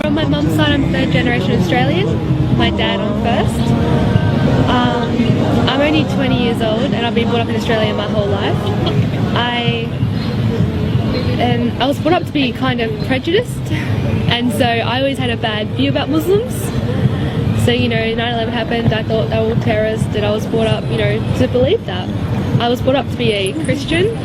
From my mum's side, I'm third generation Australian. My dad, I'm first. I'm only 20 years old and I've been brought up in Australia my whole life. I was brought up to be kind of prejudiced, and so I always had a bad view about Muslims. So, you know, 9/11 happened, I thought they were all terrorists, and I was brought up, you know, to believe that. I was brought up to be a Christian,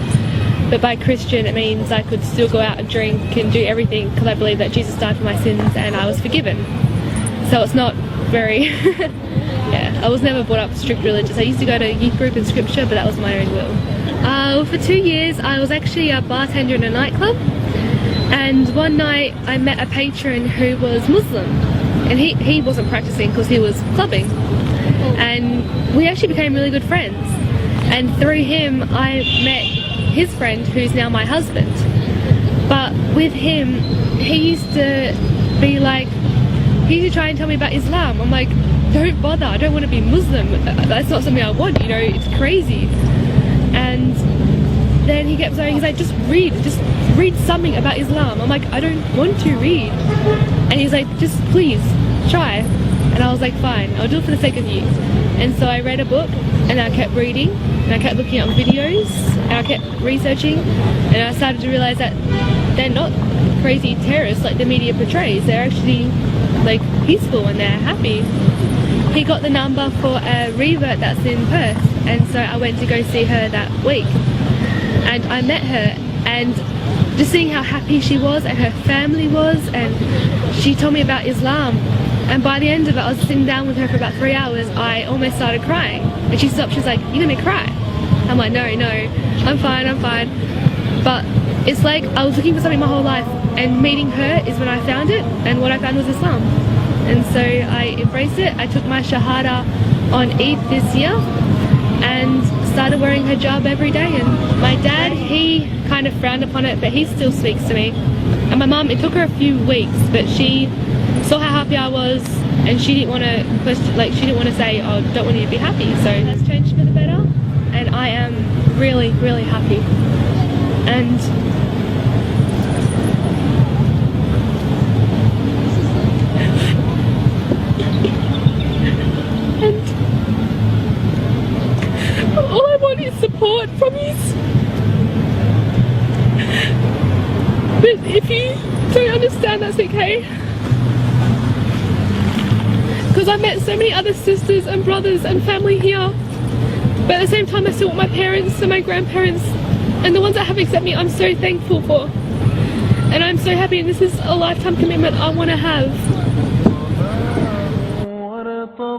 but by Christian it means I could still go out and drink and do everything because I believe that Jesus died for my sins and I was forgiven. So it's not very, yeah, I was never brought up strict religious. I used to go to youth group and scripture, but that was my own will. For 2 years I was actually a bartender in a nightclub, and one night I met a patron who was Muslim, and he wasn't practicing because he was clubbing, and we actually became really good friends, and through him I met his friend who's now my husband. But with him, he used to be like, he used to try and tell me about Islam. I'm like, don't bother, I don't want to be Muslim, that's not something I want, you know, it's crazy. And then he kept saying, he's like, just read something about Islam. I'm like, I don't want to read. And he's like, just please try. And I was like, fine, I'll do it for the sake of you. And so I read a book and I kept reading and I kept looking up videos and I kept researching, and I started to realize that they're not crazy terrorists like the media portrays. They're actually like peaceful and they're happy. He got the number for a revert that's in Perth, and so I went to go see her that week, and I met her, and just seeing how happy she was and her family was, and she told me about Islam, and by the end of it I was sitting down with her for about 3 hours. I almost started crying, and she stopped. She's like, you're gonna cry? I'm like, no, I'm fine. But it's like I was looking for something my whole life, and meeting her is when I found it, and what I found was Islam. And so I embraced it. I took my Shahada on Eid this year and started wearing hijab every day. And my dad, he kind of frowned upon it, but he still speaks to me. And my mum, it took her a few weeks, but she saw how happy I was, and she didn't want to question, like, she didn't want to say, oh, don't want you to be happy. So that's changed for the better, and I am really, really happy. And all I want is support from you. But if you don't understand, that's okay. Because I met so many other sisters and brothers and family here. But at the same time, I still want my parents and my grandparents and the ones that have accepted me. I'm so thankful for. And I'm so happy, and this is a lifetime commitment I want to have.